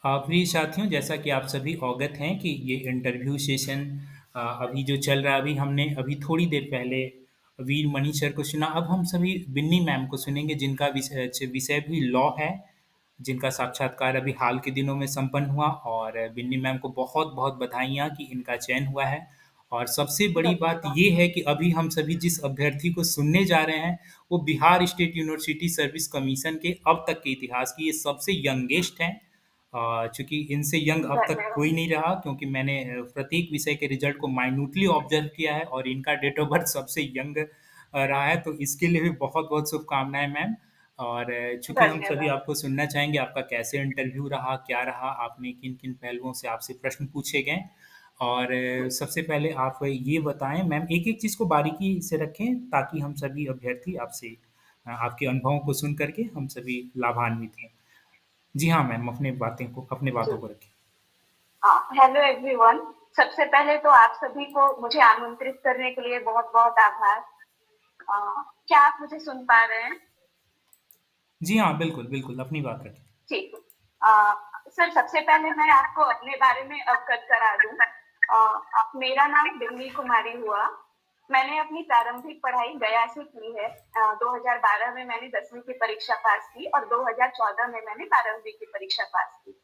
प्रिय साथियों, जैसा कि आप सभी अवगत हैं कि ये इंटरव्यू सेशन अभी जो चल रहा है, अभी हमने अभी थोड़ी देर पहले वीर मणि सर को सुना। अब हम सभी बिन्नी मैम को सुनेंगे, जिनका विषय भी लॉ है, जिनका साक्षात्कार अभी हाल के दिनों में संपन्न हुआ। और बिन्नी मैम को बहुत-बहुत बधाइयाँ कि इनका चयन हुआ है। और सबसे बड़ी बात धन्यवाद। ये है कि अभी हम सभी जिस अभ्यर्थी को सुनने जा रहे हैं, वो Bihar state university service commission के अब तक के इतिहास की ये सबसे यंगेस्ट हैं। चूँकि इनसे यंग अब तक धन्यवाद। कोई नहीं रहा, क्योंकि मैंने प्रत्येक विषय के रिजल्ट को माइन्यूटली ऑब्जर्व किया है और इनका डेट ऑफ बर्थ सबसे यंग रहा है, तो इसके लिए भी बहुत-बहुत शुभकामनाएँ मैम। और चूँकि हम सभी धन्यवाद। आपको सुनना चाहेंगे, आपका कैसे इंटरव्यू रहा, क्या रहा, आपने किन-किन पहलुओं से आपसे प्रश्न पूछे गए। और सबसे पहले आप ये बताएँ मैम, एक-एक चीज़ को बारीकी से रखें, ताकि हम सभी अभ्यर्थी आपसे आपके अनुभवों को सुन कर के हम सभी लाभान्वित हों। जी हाँ मैम, अपने जी। बातों को रखें। Hello everyone. सबसे पहले तो आप सभी को मुझे आमंत्रित करने के लिए बहुत-बहुत आभार। क्या आप मुझे सुन पा रहे हैं? जी हाँ, बिल्कुल, बिल्कुल, अपनी बात रखें। ठीक है। सर, सबसे पहले मैं आपको अपने बारे में अवगत करा दूँ। मेरा नाम बिन्नी कुमारी हुआ। मैंने अपनी प्रारंभिक पढ़ाई गया से की है। 2012 में मैंने 10वीं की परीक्षा पास की और 2014 में मैंने 12वीं की परीक्षा पास की।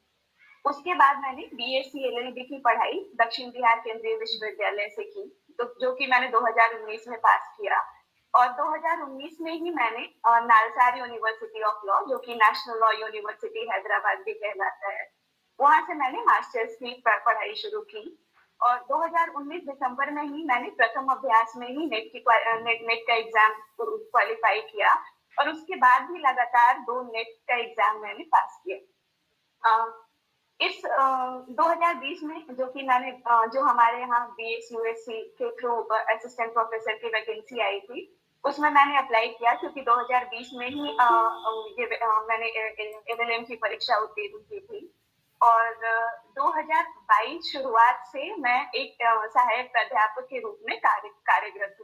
उसके बाद मैंने बीएससी एलएलबी की पढ़ाई दक्षिण बिहार केंद्रीय विश्वविद्यालय से की, तो जो कि मैंने 2019 में पास किया। और 2019 में ही मैंने नालसार यूनिवर्सिटी ऑफ लॉ, जो कि नेशनल लॉ यूनिवर्सिटी हैदराबाद भी कहलाता है, वहां से मैंने मास्टर्स की पढ़ाई शुरू की। और 2019 दिसंबर में ही मैंने प्रथम अभ्यास में ही नेट का एग्जाम क्वालिफाई किया। और उसके बाद भी लगातार 2 नेट का एग्जाम मैंने पास किया। इस 2020 में जो कि मैंने जो हमारे यहाँ बीएसयूएससी के थ्रू असिस्टेंट प्रोफेसर की वैकेंसी आई थी, उसमें मैंने अप्लाई किया, क्योंकि 2020 में ही मैंने एलएलएम की परीक्षा उत्तीर्ण की थी। और 2022 शुरुआत से मैं एक सहायक प्राध्यापक के रूप में कार्यरत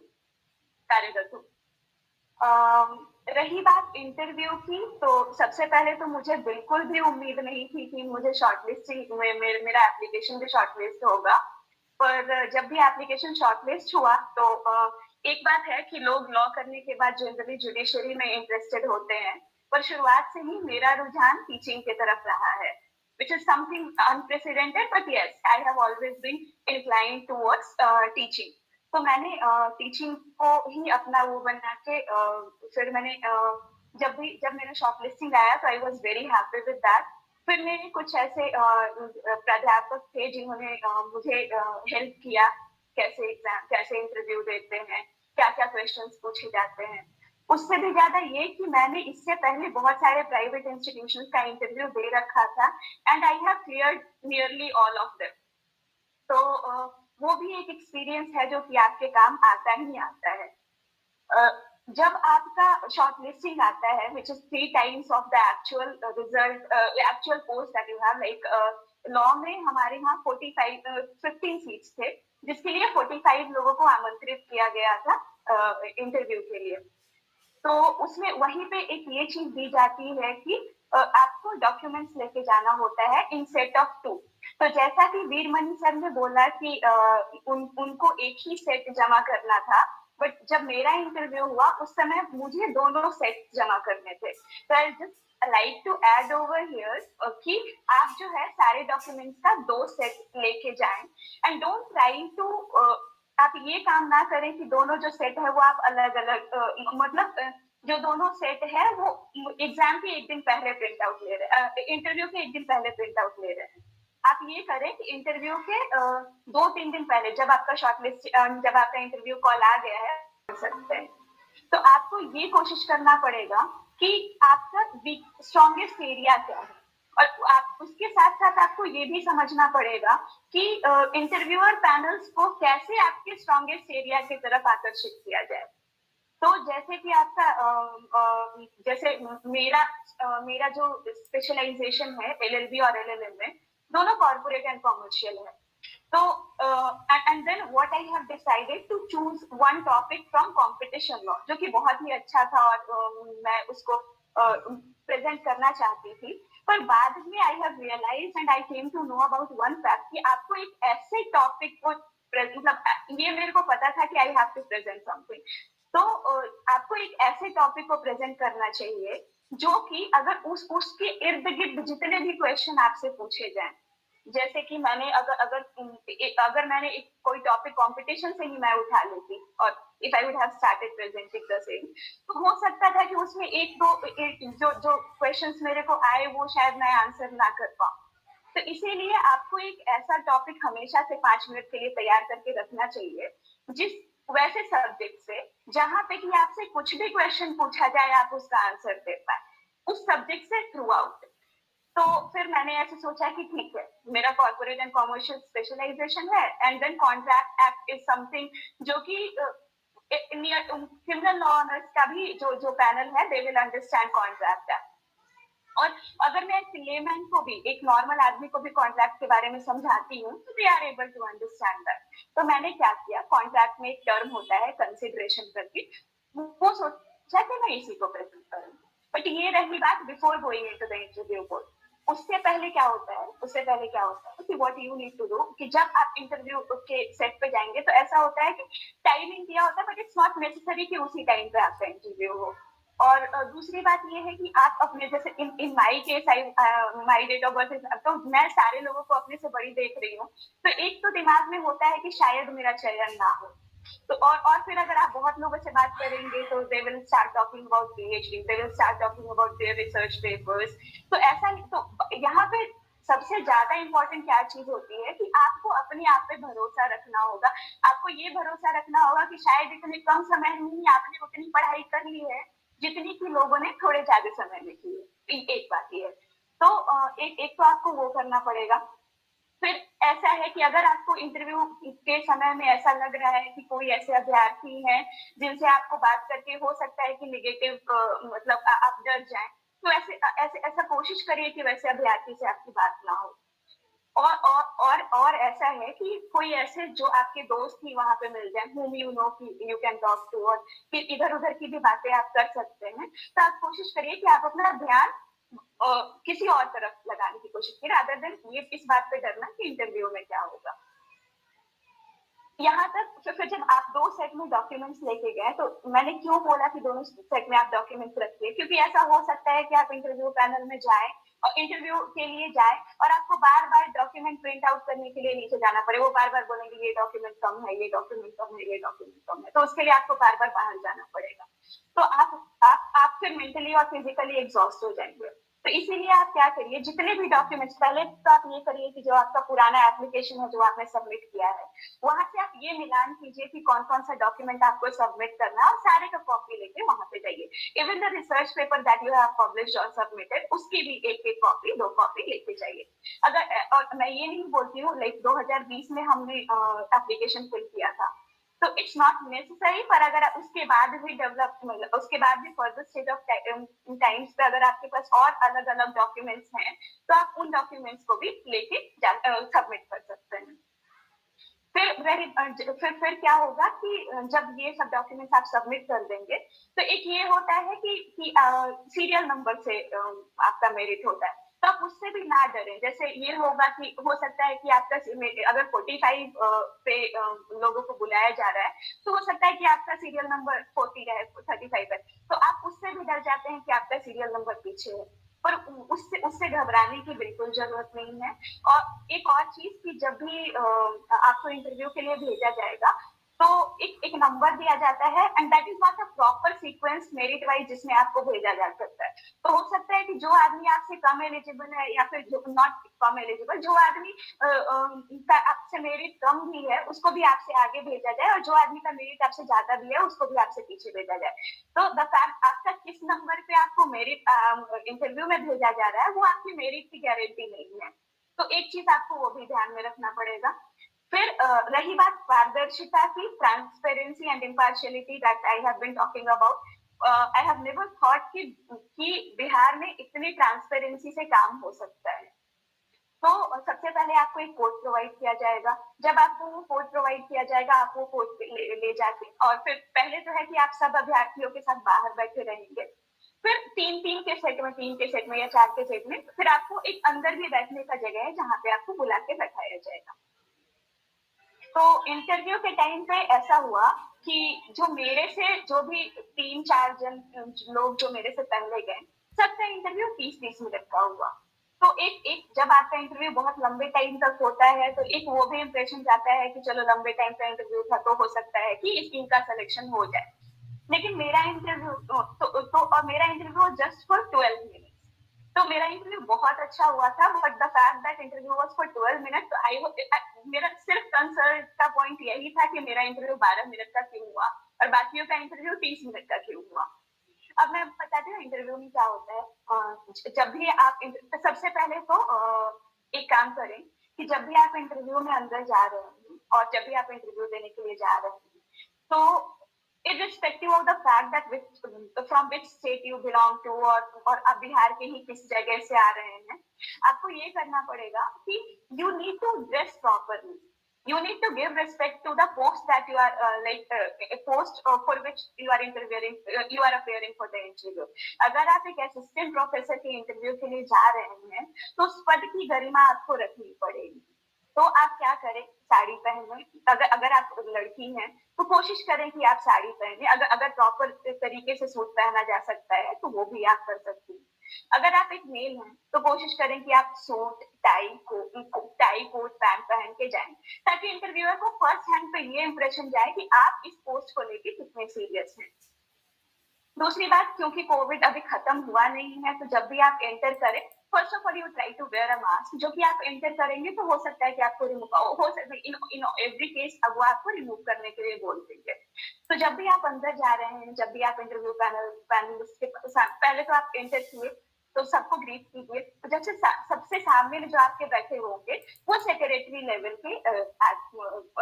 हूँ। रही बात इंटरव्यू की, तो सबसे पहले तो मुझे बिल्कुल भी उम्मीद नहीं थी कि मुझे शॉर्टलिस्टिंग में मेरा एप्लीकेशन भी शॉर्टलिस्ट होगा। पर जब भी एप्लीकेशन शॉर्टलिस्ट हुआ, तो एक बात है कि लोग लॉ करने के बाद जनरली जुडिशरी में इंटरेस्टेड होते हैं, पर शुरुआत से ही मेरा रुझान टीचिंग की तरफ रहा है, which is something unprecedented, but yes, I have always been inclined towards teaching. तो मैंने टीचिंग को ही अपना वो बना के फिर मैंने जब मेरा शॉर्टलिस्टिंग आया, तो I was very happy with that. फिर मेरे कुछ ऐसे प्राध्यापक थे जिन्होंने मुझे हेल्प किया, कैसे इंटरव्यू देते हैं, क्या-क्या क्वेश्चंस पूछे जाते हैं। उससे भी ज़्यादा ये कि मैंने इससे पहले बहुत सारे प्राइवेट इंस्टीट्यूशंस का इंटरव्यू दे रखा था, and I have cleared nearly all of them. तो वो भी एक एक्सपीरियंस है जो कि आपके काम आता ही आता है। अ, जब आपका शॉर्टलिस्टिंग आता है, which is 3 times of the actual result, actual post that you have, like law में हमारे यहाँ 15 सीट्स थे, जिसके लिए 45 लोगों को आमंत्रित किया गया था इंटरव्यू के लिए। तो उसमें वहीं पे एक ये चीज दी जाती है कि आपको डॉक्यूमेंट्स लेके जाना होता है इन सेट ऑफ 2। तो जैसा कि वीरमणि सर ने बोला कि उनको एक ही सेट जमा करना था, बट जब मेरा इंटरव्यू हुआ उस समय मुझे दोनों सेट जमा करने थे। तो I just like to add over here कि आप जो है सारे डॉक्यूमेंट्स का 2 सेट लेके जाएं, एंड डोंट ट्राई टू आप ये काम ना करें कि दोनों जो सेट है वो आप अलग-अलग मतलब जो दोनों सेट है वो एग्जाम के एक दिन पहले प्रिंट आउट ले रहे हैं, इंटरव्यू के एक दिन पहले प्रिंट आउट ले रहे हैं। आप ये करें कि इंटरव्यू के 2-3 दिन पहले, जब आपका इंटरव्यू कॉल आ गया है, कर सकते हैं। तो आपको ये कोशिश करना पड़ेगा कि आपका स्ट्रॉन्गेस्ट एरिया क्या है, और आप उसके साथ साथ आपको ये भी समझना पड़ेगा कि इंटरव्यूअर पैनल्स को कैसे आपके स्ट्रॉन्गेस्ट एरिया की तरफ आकर्षित किया जाए। तो जैसे कि आपका जैसे मेरा जो स्पेशलाइजेशन है एलएलबी और एलएलएम में, दोनों कॉर्पोरेट एंड कॉमर्शियल है। तो and then what I have decided to choose one topic from competition law, जो कि बहुत ही अच्छा था, और मैं उसको प्रेजेंट करना चाहती थी, पर बाद में I have realised and I came to know about one fact कि आपको एक ऐसे टॉपिक को मतलब ये मेरे को पता था कि I have to present something, तो आपको एक ऐसे टॉपिक को प्रेजेंट करना चाहिए जो कि अगर उसके इर्द गिर्द जितने भी क्वेश्चन आपसे पूछे जाएं, जैसे कि मैंने अगर मैंने एक कोई टॉपिक कंपटीशन से ही मैं उठा लेती और if I would have started presenting the same, तो हो सकता था कि उसमें एक दो जो जो क्वेश्चंस मेरे को आए वो शायद मैं आंसर ना कर पाऊँ। तो इसीलिए आपको एक ऐसा टॉपिक हमेशा से 5 मिनट के लिए तैयार करके रखना चाहिए, जिस वैसे सब्जेक्ट से जहां पे कि आपसे कुछ भी क्वेश्चन पूछा जाए आप उसका आंसर दे पाए उस सब्जेक्ट से थ्रू आउट। तो फिर मैंने ऐसे सोचा कि ठीक है, मेरा कॉर्पोरेट एंड कॉमर्शियल स्पेशलाइजेशन है and then contract act is something जो कि क्रिमिनल लॉ ऑनर्स का भी जो जो पैनल है they will understand contract act. और अगर मैं एक लेमैन को भी, एक नॉर्मल आदमी को भी कॉन्ट्रैक्ट के बारे में समझाती हूँ तो they are able to understand that. तो मैंने क्या किया, कॉन्ट्रैक्ट में एक टर्म होता है कंसिडरेशन करके, वो सोचा कि मैं इसी को प्रेजेंट करूँ। बट ये रही बात before going into the interview board. उससे पहले क्या होता है कि what you need to do, कि जब आप इंटरव्यू के सेट पे जाएंगे तो ऐसा होता है कि टाइमिंग दिया होता है बट इट्स नॉट नेसेसरी कि उसी टाइम पे आपका इंटरव्यू हो। और दूसरी बात ये है कि आप अपने जैसे in my case I my date of birth, तो मैं सारे लोगों को अपने से बड़ी देख रही हूँ, तो एक तो दिमाग में होता है कि शायद मेरा चयन ना हो। तो और फिर अगर आप बहुत लोगों से बात करेंगे तो they will start talking about PhD, they will start talking about their research papers. तो ऐसा तो यहाँ पे सबसे ज्यादा इंपॉर्टेंट क्या चीज होती है कि आपको अपने आप पे भरोसा रखना होगा। आपको ये भरोसा रखना होगा कि शायद इतने कम समय में ही आपने उतनी पढ़ाई कर ली है जितनी की लोगों ने थोड़े ज्यादा समय में की है। एक बात ये है। तो एक तो आपको वो करना पड़ेगा। फिर ऐसा है कि अगर आपको इंटरव्यू के समय में ऐसा लग रहा है कि कोई ऐसे अभ्यर्थी हैं जिनसे आपको बात करके हो सकता है कि निगेटिव मतलब आप डर जाएं, तो ऐसा कोशिश करिए कि वैसे अभ्यर्थी से आपकी बात ना हो। और ऐसा है कि कोई ऐसे जो आपके दोस्त ही वहां पे मिल जाए, whom you know कि you can talk to, और फिर इधर उधर की भी बातें आप कर सकते हैं। तो आप कोशिश करिए कि आप अपना ध्यान किसी और तरफ लगाने की कोशिश करिए, अदर देन ये इस बात पे डरना कि इंटरव्यू में क्या होगा। यहाँ तक फिर जब आप 2 सेट में डॉक्यूमेंट्स लेके गए, तो मैंने क्यों बोला कि दोनों सेट में आप डॉक्यूमेंट्स रखिए, क्योंकि ऐसा हो सकता है कि आप इंटरव्यू पैनल में जाएं और इंटरव्यू के लिए जाएं और आपको बार बार डॉक्यूमेंट प्रिंट आउट करने के लिए नीचे जाना पड़े। वो बार बार बोलेंगे ये डॉक्यूमेंट कम है, ये डॉक्यूमेंट कम है, ये डॉक्यूमेंट कम है, तो उसके लिए आपको बार बार बाहर जाना पड़ेगा। तो आप फिर मेंटली और फिजिकली एग्जॉस्ट हो जाएंगे। तो इसीलिए आप क्या करिए, जितने भी डॉक्यूमेंट्स, पहले तो आप ये करिए कि जो आपका पुराना एप्लीकेशन है जो आपने सबमिट किया है, वहां से आप ये मिलान कीजिए कि कौन कौन सा डॉक्यूमेंट आपको सबमिट करना है और सारे का कॉपी लेके वहां पे जाइए। Even the research paper that you have published और सबमिटेड, उसकी भी एक एक कॉपी, 2 कॉपी लेके जाइए। अगर और मैं ये नहीं बोलती हूँ, लाइक 2020 में हमने एप्लीकेशन फिल किया था, तो इट्स नॉट नेसेसरी, पर अगर उसके बाद भी उसके बाद भी फर्दर स्टेज ऑफ टाइम्स पे अगर आपके पास और अलग अलग डॉक्यूमेंट्स हैं तो आप उन डॉक्यूमेंट्स को भी लेके सबमिट कर सकते हैं। फिर क्या होगा कि जब ये सब डॉक्यूमेंट्स आप सबमिट कर देंगे, तो एक ये होता है कि सीरियल नंबर से आपका मेरिट होता है, तो आप उससे भी ना डरें। जैसे ये होगा कि हो सकता है कि आपका अगर 45 पे लोगों को बुलाया जा रहा है, तो हो सकता है कि आपका सीरियल नंबर 40 है, 35 है, तो आप उससे भी डर जाते हैं कि आपका सीरियल नंबर पीछे है। पर उससे उससे घबराने की बिल्कुल जरूरत नहीं है। और एक और चीज कि जब भी आपको इंटरव्यू के लिए भेजा जाएगा, तो एक नंबर दिया जाता है and that is not a proper sequence merit wise जिसमें आपको भेजा जा सकता है। तो हो सकता है कि जो आदमी आपसे कम एलिजिबल है या फिर जो नॉट कम एलिजिबल, जो आदमी का आपसे मेरिट कम भी है उसको भी आपसे आगे भेजा जाए, और जो आदमी का मेरिट आपसे ज्यादा भी है उसको भी आपसे पीछे भेजा जाए। तो द फैक्ट आपका किस नंबर पे आपको मेरिट इंटरव्यू में भेजा जा रहा है वो आपकी मेरिट की गारंटी नहीं है। तो एक चीज आपको वो भी ध्यान में रखना पड़ेगा। फिर रही बात पारदर्शिता की, transparency and impartiality that I have been talking about, I have never thought कि बिहार में इतनी ट्रांसपेरेंसी से काम हो सकता है। तो सबसे पहले आपको एक कोड प्रोवाइड किया जाएगा। जब आपको वो कोड प्रोवाइड किया जाएगा, आप वो कोड ले जाके, और फिर पहले तो है कि आप सब अभ्यर्थियों के साथ बाहर बैठे रहेंगे। फिर 3-3 के सेट में, 3 के सेट में या 4 के सेट में फिर आपको एक अंदर भी बैठने का जगह है जहाँ पे आपको बुला के बैठाया जाएगा। तो इंटरव्यू के टाइम पे ऐसा हुआ कि जो मेरे से जो भी 3-4 जन लोग जो मेरे से पहले गए, सबका इंटरव्यू 30-30 मिनट का हुआ। तो एक एक जब आपका इंटरव्यू बहुत लंबे टाइम तक होता है तो एक वो भी इंप्रेशन जाता है कि चलो लंबे टाइम का इंटरव्यू था तो हो सकता है कि इनका सिलेक्शन हो जाए। लेकिन मेरा इंटरव्यू और मेरा इंटरव्यू जस्ट फॉर 12 मिनट। तो मेरा इंटरव्यू बहुत अच्छा हुआ था, but the fact that interview was for 12 minute, तो मेरा सिर्फ कंसर्न का पॉइंट यही था कि मेरा इंटरव्यू 12 मिनट का क्यों हुआ और बाकियों का इंटरव्यू 30 मिनट का क्यों हुआ। अब मैं बताती हूँ इंटरव्यू में क्या होता है। जब भी आप तो सबसे पहले तो एक काम करें कि जब भी आप इंटरव्यू में अंदर जा रहे हैं और जब भी आप इंटरव्यू देने के लिए जा रहे हैं, तो irrespective of the fact that from which state you belong to और आप बिहार के ही किस जगह से आ रहे हैं, आपको ये करना पड़ेगा कि you need to dress properly. You need to give respect to the post that you are a post for which you are interviewing, you are appearing for the interview. अगर आप एक असिस्टेंट प्रोफेसर के interview के लिए जा रहे हैं तो उस पद की गरिमा आपको रखनी पड़ेगी। तो आप क्या करें, साड़ी पहने। अगर अगर आप लड़की हैं तो कोशिश करें कि आप साड़ी पहने। अगर अगर प्रॉपर तरीके से सूट पहना जा सकता है तो वो भी आप कर सकती हैं। अगर आप एक मेल हैं तो कोशिश करें कि आप सूट टाई कोट पैंट पहन के जाएं, ताकि इंटरव्यूअर को फर्स्ट हैंड पे ये इंप्रेशन जाए कि आप इस पोस्ट को लेके कितने सीरियस हैं। दूसरी बात, क्योंकि कोविड अभी खत्म हुआ नहीं है, तो जब भी आप एंटर करें, first of all you try to wear a mask. जो कि आप एंटर करेंगे तो हो सकता है कि आपको रिमूव हो सकता है, इन एवरी केस अब वो आपको रिमूव करने के लिए बोल देंगे। तो जब भी आप अंदर जा रहे हैं, जब भी आप इंटरव्यू पैनलिस्ट के साथ पहले तो आप एंटर किए तो सबको ग्रीट कीजिए। तो जब से सबसे सामने में जो आपके बैठे होंगे वो सेक्रेटरी लेवल के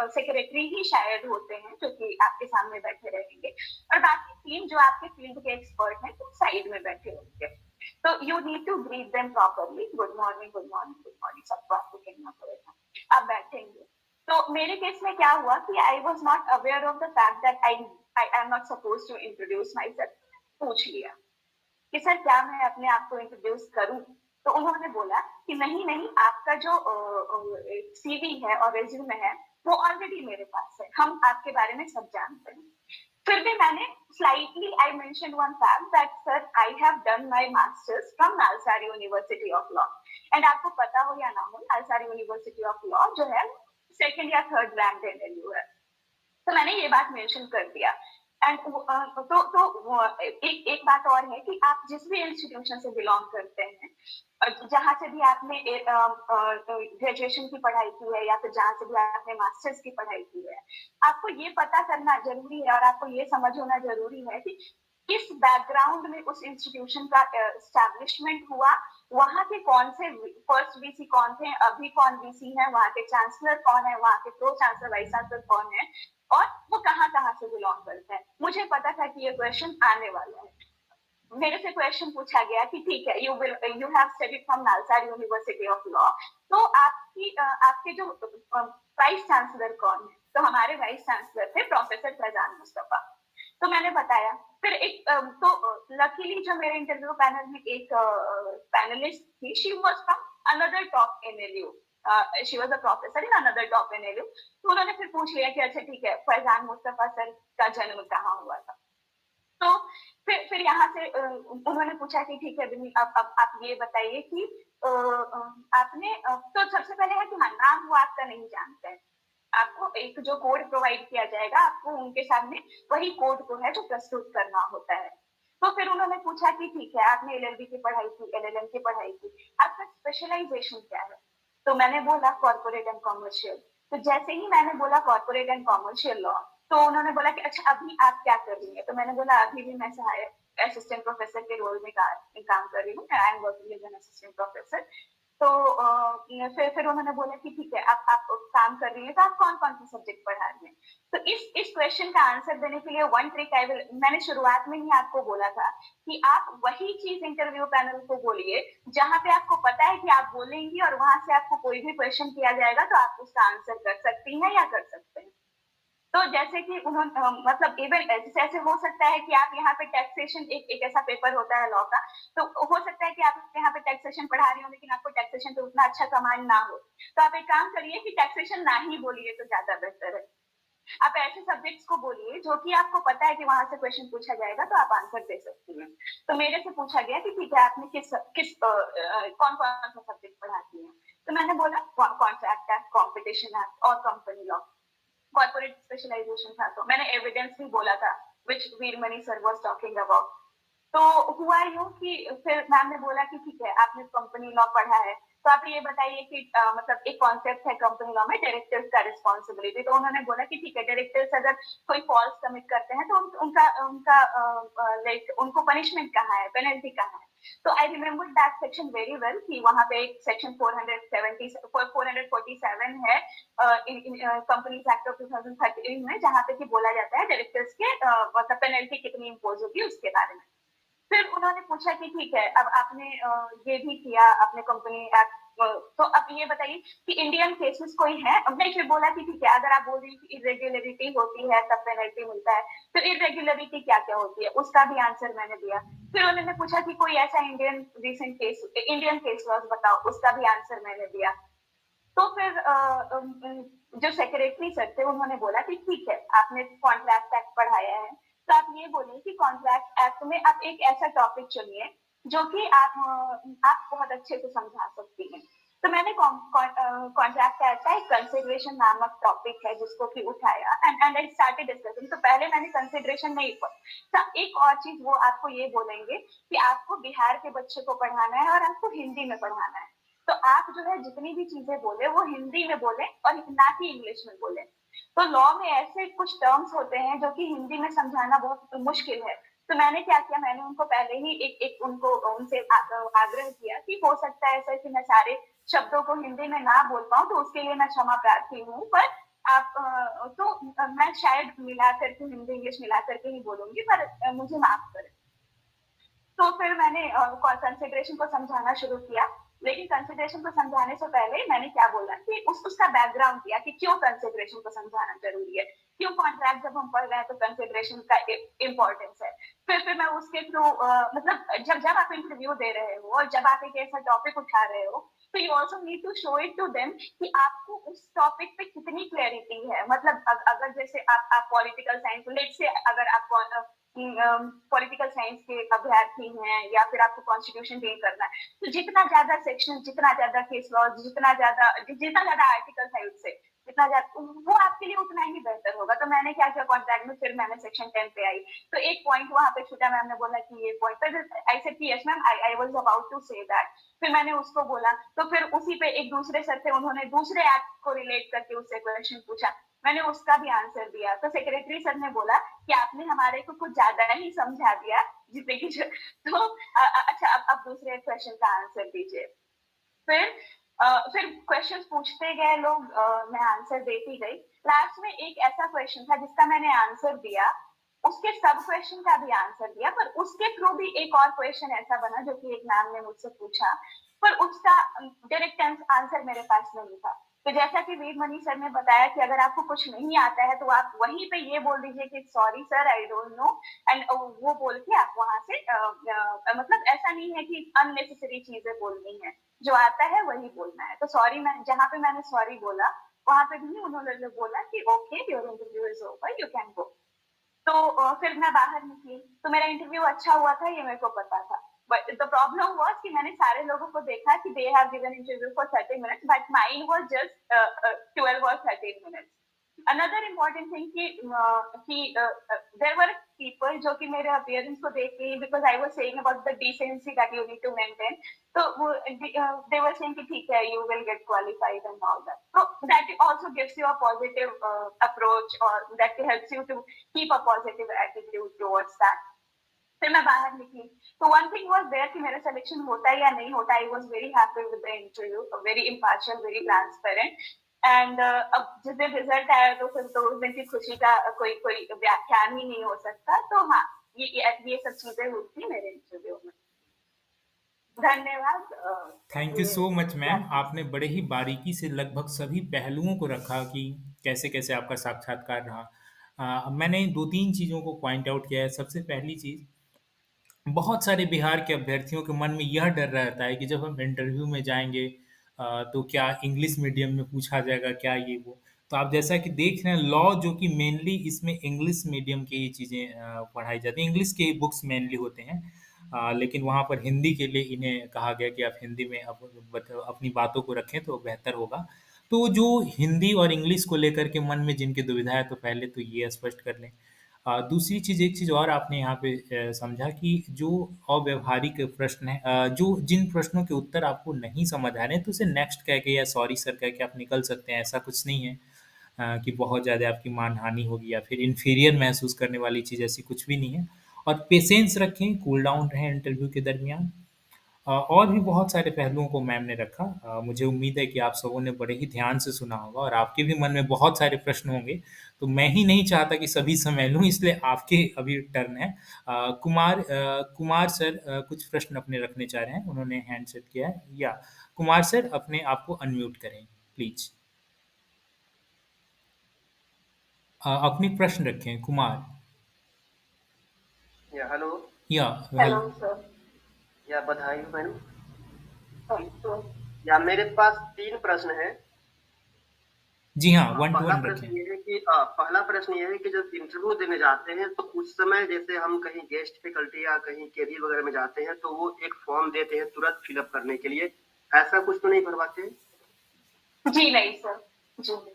सेक्रेटरी ही शायद होते हैं जो कि आपके सामने बैठे रहेंगे, और बाकी 3 जो आपके फील्ड के एक्सपर्ट हैं वो साइड में बैठे होंगे। तो you need to greet them properly, good morning good morning good morning सबको आपको कहना पड़ेगा। आप बैठेंगे। तो मेरे केस में क्या हुआ कि I was not aware of the fact that I am not suppose to introduce my self. पूछ लिया कि सर क्या मैं अपने आप को इंट्रोड्यूस करूं, तो उन्होंने बोला कि नहीं नहीं, आपका जो सीवी है और रेज्यूमे है वो ऑलरेडी मेरे पास है, हम आपके बारे में सब जानते हैं। फिर भी मैंने slightly I mention one fact that sir I have done my masters from NALSAR university of law. And आपको पता हो या ना हो, नालसारी यूनिवर्सिटी ऑफ लॉ जो है सेकंड या थर्ड रैंक एनएलयू है। तो मैंने ये बात मेंशन कर दिया। एंड एक बात और है कि आप जिस भी इंस्टीट्यूशन से बिलोंग करते हैं, जहाँ से भी आपने ग्रेजुएशन की पढ़ाई की है या फिर जहाँ से भी आपने मास्टर्स की पढ़ाई की है, आपको ये पता करना जरूरी है और आपको ये समझ होना जरूरी है कि किस बैकग्राउंड में उस इंस्टीट्यूशन का एस्टैब्लिशमेंट हुआ, वहाँ के कौन से फर्स्ट वीसी कौन थे, अभी कौन वीसी है, वहाँ के चांसलर कौन है, वहाँ के प्रो चांसलर वाइस चांसलर कौन है, और वो कहाँ कहाँ से बिलोंग करते हैं। मुझे पता था कि ये क्वेश्चन आने वाला है। मेरे से क्वेश्चन पूछा गया कि ठीक है, you have studied from NALSAR university of law, तो आपके जो वाइस चांसलर कौन है, तो हमारे वाइस चांसलर थे प्रोफेसर फैजान मुस्तफा। तो मैंने बताया। फिर एक तो लकीली जो मेरे इंटरव्यू पैनल में एक पैनलिस्ट थी, she was from another top NLU, she was a professor in another top NLU. तो उन्होंने फिर पूछ लिया कि अच्छा ठीक है, फैजान मुस्तफा सर का जन्म कहाँ हुआ था। तो फिर यहाँ से उन्होंने पूछा कि ठीक है बिन्नी, अब आप ये बताइए कि आपने तो सबसे पहले है कि हाँ, नाम वो आपका नहीं जानते हैं। आपको एक जो कोड प्रोवाइड किया जाएगा, आपको उनके सामने वही कोड को है जो प्रस्तुत करना होता है। तो फिर उन्होंने पूछा कि ठीक है, आपने एलएलबी की पढ़ाई की, एलएलएम की पढ़ाई की, आपका स्पेशलाइजेशन क्या है। तो मैंने बोला कॉर्पोरेट एंड कॉमर्शियल। तो जैसे ही मैंने बोला कॉर्पोरेट एंड कॉमर्शियल लॉ, तो उन्होंने बोला कि अच्छा अभी आप क्या कर रही है। तो मैंने बोला अभी भी मैं असिस्टेंट प्रोफेसर के रोल में काम कर रही हूँ, I am working as an assistant professor. तो फिर उन्होंने बोला कि ठीक है, आप काम कर रही है, तो आप कौन कौन से सब्जेक्ट पढ़ा रही हैं। तो इस क्वेश्चन का आंसर देने के लिए वन ट्रिक मैंने शुरुआत में ही आपको बोला था कि आप वही चीज इंटरव्यू पैनल को बोलिए जहां पे आपको पता है कि आप बोलेंगी और वहां से आपको कोई भी क्वेश्चन किया जाएगा तो आप उसका आंसर कर सकती हैं या कर सकते हैं। तो जैसे कि उन्होंने मतलब इवन जैसे ऐसे हो सकता है कि आप यहाँ पे टैक्सेशन एक ऐसा पेपर होता है लॉ का, तो हो सकता है कि आप यहाँ पे टैक्सेशन पढ़ा रही हो लेकिन आपको टैक्सेशन पे उतना अच्छा कमांड ना हो। तो आप एक काम करिए कि टैक्सेशन ना ही बोलिए तो ज़्यादा बेहतर है। आप ऐसे सब्जेक्ट्स को बोलिए जो कि आपको पता है कि वहाँ से क्वेश्चन पूछा जाएगा तो आप आंसर दे सकती हैं। तो मेरे से पूछा गया कि ठीक है आपने कौन-कौन सा सब्जेक्ट पढ़ाती हैं? तो मैंने बोला कॉन्ट्रैक्ट एक्ट, कॉम्पिटिशन एक्ट और कंपनी लॉ। कॉर्पोरेट स्पेशलाइजेशन था तो मैंने एविडेंस भी बोला था which Veeramani sir was talking about. तो हुआ यूँ कि फिर मैम ने बोला कि ठीक है आपने कंपनी लॉ पढ़ा है तो आप ये बताइए कि मतलब एक कॉन्सेप्ट है कंपनी लॉ में डायरेक्टर्स का रिस्पॉन्सिबिलिटी। तो उन्होंने बोला कि ठीक है डायरेक्टर्स अगर कोई फॉल्स कमिट करते हैं तो उनका उनका लाइक उनको पनिशमेंट कहाँ है, पेनल्टी कहाँ है। तो I remember that section very well कि वहाँ पे एक सेक्शन 447 है कंपनीज एक्ट ऑफ 2013 में जहाँ पे कि बोला जाता है डायरेक्टर्स के मतलब पेनल्टी कितनी इम्पोज होगी उसके बारे में। फिर उन्होंने पूछा कि ठीक है अब आपने ये भी किया अपने कंपनी एक्ट तो अब ये बताइए कि इंडियन केसेस कोई है। अब मैं फिर बोला कि ठीक है अगर आप बोल रही कि इरेगुलरिटी होती है तब पेनल्टी मिलता है तो इरेगुलरिटी क्या क्या होती है उसका भी आंसर मैंने दिया। फिर उन्होंने पूछा कि कोई ऐसा इंडियन केस लॉज बताओ उसका भी आंसर मैंने दिया। तो फिर जो सेक्रेटरी सर थे उन्होंने बोला कि ठीक है आपने कॉन्ट्रैक्ट एक्ट पढ़ाया है तो आप ये बोलिए कि कॉन्ट्रैक्ट एक्ट में आप एक ऐसा टॉपिक चुनिए जो कि आप बहुत अच्छे से समझा सकती हैं। तो मैंने कॉन्ट्रैक्ट एक्ट का एक कंसिडरेशन नामक टॉपिक है जिसको कि उठाया एंड आई स्टार्टेड डिस्कसिंग। तो पहले मैंने कंसिडरेशन नहीं पढ़ा। एक और चीज वो आपको ये बोलेंगे कि आपको बिहार के बच्चे को पढ़ाना है और आपको हिंदी में पढ़ाना है। तो आप जो है जितनी भी चीजें बोले वो हिंदी में बोले और ना कि इंग्लिश में बोले। तो लॉ में ऐसे कुछ टर्म्स होते हैं जो कि हिंदी में समझाना बहुत मुश्किल है। तो मैंने क्या किया मैंने उनको पहले ही एक उनको उनसे आग्रह किया कि हो सकता है ऐसा कि मैं सारे शब्दों को हिंदी में ना बोल पाऊँ तो उसके लिए मैं क्षमा प्रार्थी हूँ। पर आप मैं शायद मिला करके हिंदी इंग्लिश मिला करके ही बोलूंगी पर मुझे माफ करें। तो फिर मैंने कंसिडरेशन को समझाना शुरू किया। लेकिन कंसिडरेशन को समझाने से पहले मैंने क्या बोला कि उसका बैकग्राउंड दिया कि क्यों कंसिडरेशन को समझाना जरूरी है, क्यों कॉन्ट्रैक्ट जब हम पढ़ रहे हैं तो कंसिडरेशन का इम्पोर्टेंस है। फिर मैं उसके थ्रू मतलब जब आप इंटरव्यू दे रहे हो और जब आप एक ऐसा टॉपिक उठा रहे हो तो you also need to show it to them कि आपको उस टॉपिक पे कितनी क्लैरिटी है। मतलब अगर जैसे आप पॉलिटिकल साइंस लेट से अगर आप पॉलिटिकल साइंस के अभ्यर्थी हैं या फिर आपको कॉन्स्टिट्यूशन डील करना है तो जितना ज्यादा सेक्शन जितना ज्यादा केस लॉ जितना ज्यादा आर्टिकल है उससे जितना ज्यादा वो आपके लिए उतना ही बेहतर होगा। तो मैंने क्या किया कॉन्ट्रैक्ट में फिर मैंने सेक्शन 10 पे आई। तो एक पॉइंट वहां पे छूटा मैम ने बोला कि ये पॉइंट फिर आई सेड कि yes ma'am I was about to say that. फिर मैंने उसको बोला तो फिर उसी पे एक दूसरे सर थे उन्होंने दूसरे एक्ट को रिलेट करके उससे क्वेश्चन पूछा। मैंने उसका भी आंसर दिया। तो सेक्रेटरी सर ने बोला कि आपने हमारे को कुछ ज्यादा ही समझा दिया जितने की तो अच्छा अब दूसरे क्वेश्चन का आंसर दीजिए। फिर फिर क्वेश्चन पूछते गए लोग मैं आंसर देती गई। लास्ट में एक ऐसा क्वेश्चन था जिसका मैंने आंसर दिया उसके सब क्वेश्चन का भी आंसर दिया पर उसके थ्रू भी एक और क्वेश्चन ऐसा बना जो कि एक मैम ने मुझसे पूछा पर उसका डायरेक्ट आंसर मेरे पास नहीं था। तो जैसा कि वीरमणि सर ने बताया कि अगर आपको कुछ नहीं आता है तो आप वहीं पे ये बोल दीजिए कि sorry sir I don't know and वो बोल के आप वहां से मतलब ऐसा नहीं है कि अननेसेसरी चीजें बोलनी है, जो आता है वही बोलना है। तो सॉरी मैं जहाँ पे मैंने सॉरी बोला वहां पे भी उन्होंने बोला कि okay your interview is over you can go. तो फिर मैं बाहर निकली तो मेरा इंटरव्यू अच्छा हुआ था ये मेरे को पता था। बट द प्रॉब्लम वाज कि मैंने सारे लोगों को देखा कि they have given interview for 30 minutes but mine was just 12 और 13 मिनट्स। अनदर इम्पोर्टेंट थिंग कि देयर वर पीपल जो कि मेरे अपीयरेंस को देख के because I was saying about the decency that you need to maintain. तो वो दे वर सेइंग कि ठीक है you will get qualified and all that. तो that also gives you a positive approach और that helps you to keep a positive attitude towards that। फिर मैं बाहर निकली तो वन थिंग वाज देयर कि मेरा सिलेक्शन होता है या नहीं होता। I was very happy with the interview very impartial very transparent and अब जिस दिन रिजल्ट आया तो उस दिन की खुशी का कोई कोई व्याख्यान ही नहीं हो सकता। तो हाँ ये सब चीजें हुई थी मेरे इंटरव्यू में। धन्यवाद। थैंक यू ये सो मच मैम। व्याख्यान आपने बड़े ही बारीकी से लगभग सभी पहलुओं को रखा कि कैसे कैसे आपका साक्षात्कार रहा। मैंने 2-3 चीज़ों को पॉइंट आउट किया है। सबसे पहली चीज़, बहुत सारे बिहार के अभ्यर्थियों के मन में यह डर रहता है कि जब हम इंटरव्यू में जाएँगे तो क्या इंग्लिश मीडियम में पूछा जाएगा, क्या ये वो? तो आप जैसा कि देख रहे हैं लॉ जो कि मेनली इसमें इंग्लिश मीडियम की ही चीज़ें पढ़ाई जाती हैं, इंग्लिश के बुक्स मेनली होते हैं। लेकिन वहाँ पर हिंदी के लिए इन्हें कहा गया कि आप हिंदी में अपनी बातों को रखें तो बेहतर होगा। तो जो हिंदी और इंग्लिश को लेकर के मन में जिनकी दुविधा है तो पहले तो ये स्पष्ट कर लें। दूसरी चीज़ एक चीज़ और आपने यहाँ पे समझा कि जो अव्यावहारिक प्रश्न है जो जिन प्रश्नों के उत्तर आपको नहीं समझ आ रहे हैं तो उसे नेक्स्ट कह के या सॉरी सर कह के आप निकल सकते हैं, ऐसा कुछ नहीं है कि बहुत ज़्यादा आपकी मानहानि होगी या फिर इन्फीरियर महसूस करने वाली चीज़ ऐसी कुछ भी नहीं है। और पेशेंस रखें, कूल डाउन रहें इंटरव्यू के दरमियान। और भी बहुत सारे पहलुओं को मैम ने रखा। मुझे उम्मीद है कि आप सबों ने बड़े ही ध्यान से सुना होगा और आपके भी मन में बहुत सारे प्रश्न होंगे। तो मैं ही नहीं चाहता कि सभी समय लूँ, इसलिए आपके अभी टर्न है। कुमार सर कुछ प्रश्न अपने रखने चाह रहे हैं, उन्होंने हैंड सेट किया है। या कुमार सर अपने आप को अनम्यूट करें प्लीज। अपनी प्रश्न रखें कुमार। या हेलो। या हेलो हेलो। सर। या बधाई हो मैडम। Thank you. या मेरे पास 3 प्रश्न हैं। जी हाँ, वन टू पहला वन प्रश्न रखें। ये है कि पहला प्रश्न ये है कि जब इंटरव्यू देने जाते हैं तो उस समय जैसे हम कहीं गेस्ट फैकल्टी या कहीं केबी वगैरह में जाते हैं तो वो एक फॉर्म देते हैं तुरंत फिलअप करने के लिए, ऐसा कुछ तो नहीं भरवाते? जी नहीं सर, जी नहीं।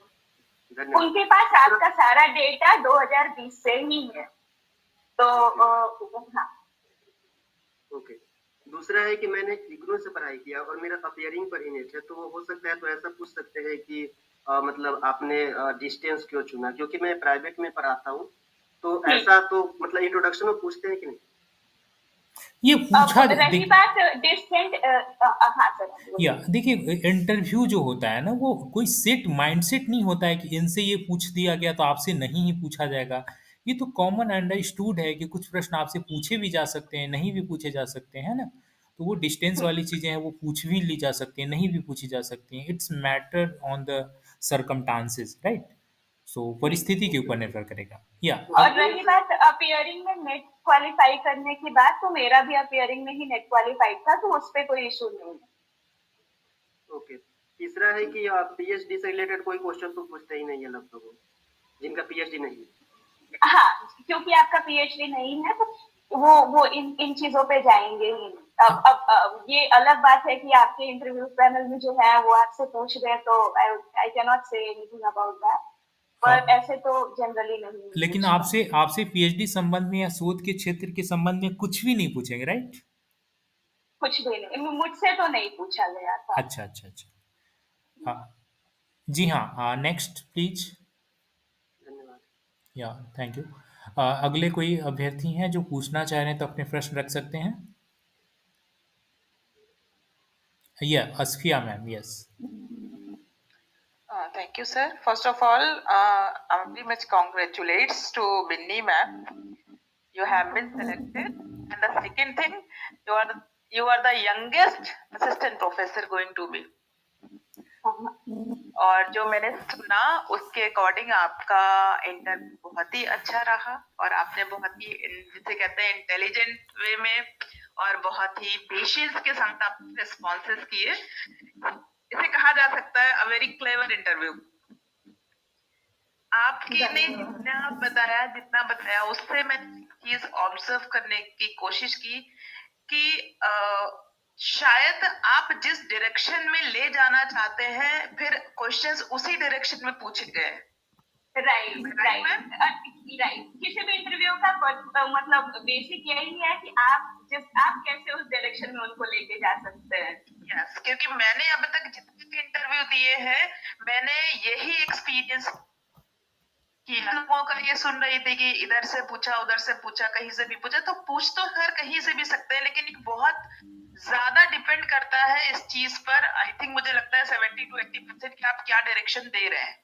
धन्यवाद। उनके पास आपका सारा डेटा 2020 से ही है, तो हाँ। ओके। दूसरा है कि मैंने इग्नू से पढ़ाई किया और मेरा अपियरिंग पर ही नेट है, तो वो हो सकता है तो ऐसा पूछ सकते हैं कि मतलब आपने डिस्टेंस क्यों चुना, क्योंकि मैं प्राइवेट में पढ़ाता हूँ, तो ऐसा तो मतलब इंट्रोडक्शन में पूछते हैं कि नहीं? ये अब पूछा रही बात डिस्टेंट, हाँ सर। या देखिए इंटरव्यू जो होता है ना वो कोई सेट माइंडसेट नहीं होता है कि इनसे ये पूछ दिया गया तो आपसे नहीं ही पूछा जाएगा। ये तो कॉमन अंडरस्टूड है कि कुछ प्रश्न आपसे पूछे भी जा सकते हैं, नहीं भी पूछे जा सकते हैं ना। तो वो डिस्टेंस वाली चीजें हैं वो पूछ भी ली जा सकती हैं, नहीं भी पूछी जा सकती हैं। It's matter on the circumstances, right. So परिस्थिति के ऊपर निर्भर करेगा। या और रही बात अपीयरिंग में नेट क्वालिफाई करने की बात, तो मेरा भी अपीयरिंग में ही नेट क्वालिफाइड था, तो उस पर कोई इशू नहीं है। ओके। तीसरा है कि पीएचडी से रिलेटेड कोई क्वेश्चन तो पूछते ही नहीं है लगभग वो, जिनका पीएचडी नहीं है। हाँ, क्योंकि आपका पीएचडी नहीं है तो वो इन चीजों पे जाएंगे ही नहीं। अब ये अलग बात है कि आपके इंटरव्यू पैनल में जो है वो आपसे पूछ रहे हैं, तो I can not say anything about that, पर ऐसे तो जनरली नहीं लेकिन पूछता। आपसे आपसे पीएचडी संबंध में या शोध के क्षेत्र के संबंध में कुछ भी नहीं पूछेंगे, राइट? कुछ भी नहीं, मुझसे तो नहीं पूछा गया था। अच्छा अच्छा अच्छा। हाँ, जी हाँ, नेक्स्ट प्लीज। धन्यवाद। या थैंक यू। अगले कोई अभ्यर्थी हैं जो पूछना चाह रहे हैं तो अपने प्रश्न रख सकते हैं। या Asfiya ma'am, yes. Thank you, sir. First of all, I very much congratulates to Binni ma'am. You have been selected. And the second thing, you are the youngest assistant professor going to be. और जो मैंने सुना उसके according आपका interview बहुत ही अच्छा रहा और आपने बहुत ही जिसे कहते हैं इंटेलिजेंट वे में और बहुत ही पेशेंस के साथ आप रिस्पॉन्सेस किए। इसे कहा जा सकता है अ वेरी क्लेवर इंटरव्यू। आपने जितना बताया उससे मैं चीज ऑब्जर्व करने की कोशिश की कि शायद आप जिस डायरेक्शन में ले जाना चाहते हैं फिर क्वेश्चंस उसी डायरेक्शन में पूछे गए। राइट। किसी भी इंटरव्यू का मतलब बेसिक यही है कि आप कैसे उस डायरेक्शन में उनको लेके जा सकते हैं। यस, क्योंकि मैंने अब तक जितने भी इंटरव्यू दिए हैं मैंने यही एक्सपीरियंस किया। लोगों का ये सुन रही थी कि इधर से पूछा उधर से पूछा कहीं से भी पूछा, तो पूछ तो खैर कहीं से भी सकते हैं लेकिन बहुत ज्यादा डिपेंड करता है इस चीज पर। आई थिंक मुझे लगता है 70 to 80% कि आप क्या डायरेक्शन दे रहे हैं।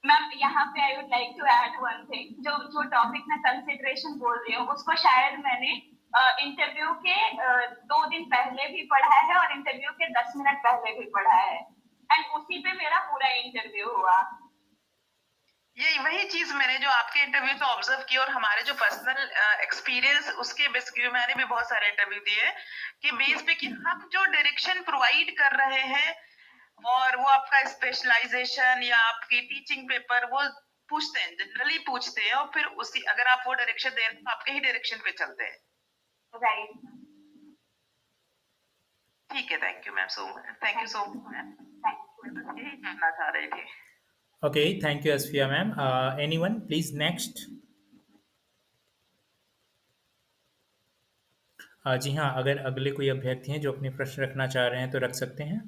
मैम यहाँ पे I would like to add one thing, जो टॉपिक में कंसिडरेशन बोल रही हूँ उसको शायद मैंने इंटरव्यू के 2 दिन पहले भी पढ़ा है और इंटरव्यू के 10 मिनट पहले भी पढ़ा है, एंड उसी पे मेरा पूरा इंटरव्यू हुआ। ये वही चीज मैंने जो आपके इंटरव्यू से ऑब्जर्व की और हमारे जो पर्सनल एक्सपीरियंस उसके बेस पे मैंने भी बहुत सारे इंटरव्यू दिए कि बेस पे कि हम जो डायरेक्शन प्रोवाइड कर रहे हैं और वो आपका स्पेशलाइजेशन या आपकी टीचिंग पेपर वो पूछते हैं, जनरली पूछते हैं, और फिर उसी अगर आप वो डायरेक्शन दे रहे हैं तो आपके ही डायरेक्शन पे चलते हैं। राइट। ठीक है, thank you ma'am, thank you so much ma'am, यही जानना चाह रही थी। Okay, thank you, Asfiya ma'am. Anyone, please next. जी हाँ, अगर अगले कोई अभ्यर्थी हैं जो अपने प्रश्न रखना चाह रहे हैं तो रख सकते हैं।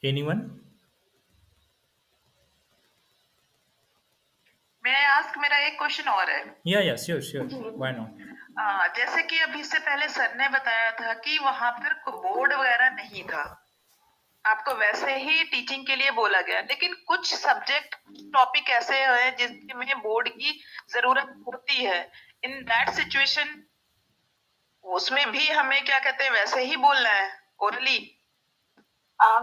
Anyone? मैं आस्क, मेरा एक क्वेश्चन और है। Yeah, sure. Why not? जैसे कि अभी से पहले सर ने बताया था कि वहां पर बोर्ड वगैरह नहीं था, आपको वैसे ही टीचिंग के लिए बोला गया, लेकिन कुछ सब्जेक्ट टॉपिक ऐसे हैं जिसमें बोर्ड की जरूरत होती है। इन दैट सिचुएशन उसमें भी हमें क्या कहते हैं वैसे ही बोलना है ओरली?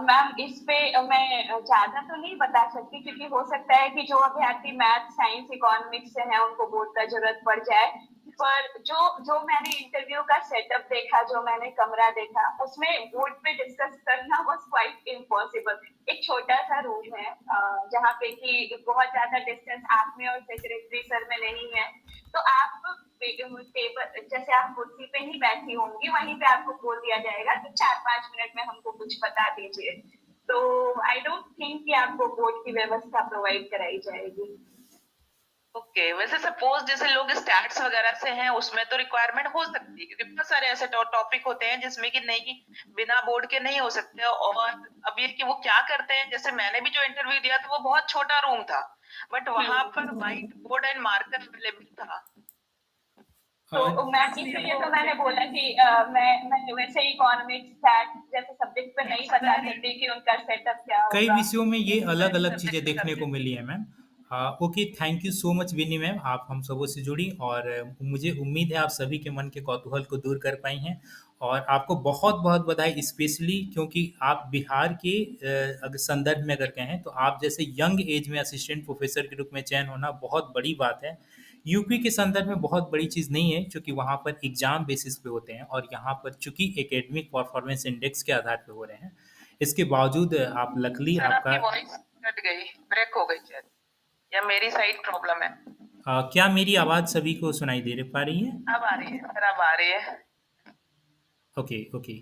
मैम इस पे मैं ज्यादा तो नहीं बता सकती, क्योंकि हो सकता है कि जो अभ्यर्थी मैथ, साइंस, इकोनॉमिक्स से हैं उनको बोर्ड का जरूरत पड़ जाए। पर जो जो मैंने इंटरव्यू का सेटअप देखा, जो मैंने कमरा देखा, उसमें बोर्ड पे डिस्कस करना वाज क्वाइट इम्पॉसिबल। एक छोटा सा रूम है जहाँ पे कि बहुत ज्यादा डिस्टेंस आप में और सेक्रेटरी सर में नहीं है, तो आप टेबल जैसे आप कुर्सी पे ही बैठी होंगी, वहीं पे आपको बोल दिया जाएगा कि 4-5 मिनट में हमको कुछ बता दीजिए। तो आई डोंट थिंक कि आपको बोर्ड की व्यवस्था प्रोवाइड कराई जाएगी। ओके, वैसे सपोज जैसे लोग स्टैट्स वगैरह से हैं उसमें तो रिक्वायरमेंट हो सकती है, क्योंकि बहुत सारे ऐसे टॉपिक होते हैं जिसमें कि नहीं, बिना बोर्ड के नहीं हो सकते। और अब ये कि वो क्या करते हैं, जैसे मैंने भी जो इंटरव्यू दिया था वो बहुत छोटा रूम था, बट वहां पर white board and marker available था। तो मैम इसलिए तो मैंने बोला कि मैं वैसे इकोनॉमिक्स, स्टैट जैसे सब्जेक्ट पे नहीं बता सकती कि उनका सेटअप क्या होगा। कई विषयों में ये अलग अलग चीज़ें देखने को मिली है ma'am. Okay, thank you so much Vini ma'am, आप हम सबों से जुड़ी और मुझे उम्मीद है आप सभी के मन के कौतूहल को दूर कर पाई हैं। और आपको बहुत बहुत बधाई, स्पेशली क्योंकि आप बिहार के अगर संदर्भ में अगर कहें तो आप जैसे यंग एज में असिस्टेंट प्रोफेसर के रूप में चयन होना बहुत बड़ी बात है। यूपी के संदर्भ में बहुत बड़ी चीज़ नहीं है, क्योंकि वहाँ पर एग्जाम बेसिस पे होते हैं और यहाँ पर चूंकि एकेडमिक परफॉर्मेंस इंडेक्स के आधार पे हो रहे हैं। इसके बावजूद आप लकली सर आपका आपकी वॉइस कट गई, ब्रेक हो गई शायद, या मेरी साइड प्रॉब्लम है? क्या मेरी आवाज़ सभी को सुनाई दे पा रही है? अब आ रही है सर, अब आ रही है। ओके।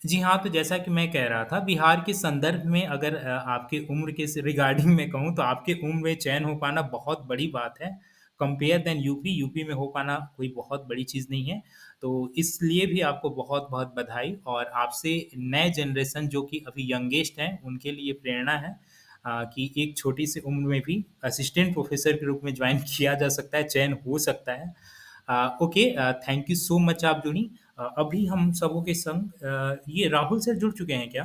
जी हाँ, तो जैसा कि मैं कह रहा था, बिहार के संदर्भ में अगर आपके उम्र के रिगार्डिंग में कहूँ तो आपके उम्र में चयन हो पाना बहुत बड़ी बात है। कंपेयर देन यूपी, यूपी में हो पाना कोई बहुत बड़ी चीज़ नहीं है। तो इसलिए भी आपको बहुत बहुत बधाई, और आपसे नए जनरेशन जो कि अभी यंगेस्ट हैं उनके लिए प्रेरणा है कि एक छोटी सी उम्र में भी असिस्टेंट प्रोफेसर के रूप में ज्वाइन किया जा सकता है, चयन हो सकता है। Okay, thank you so much, आप जुड़ी। अभी हम सबों के संग ये राहुल सर जुड़ चुके हैं क्या?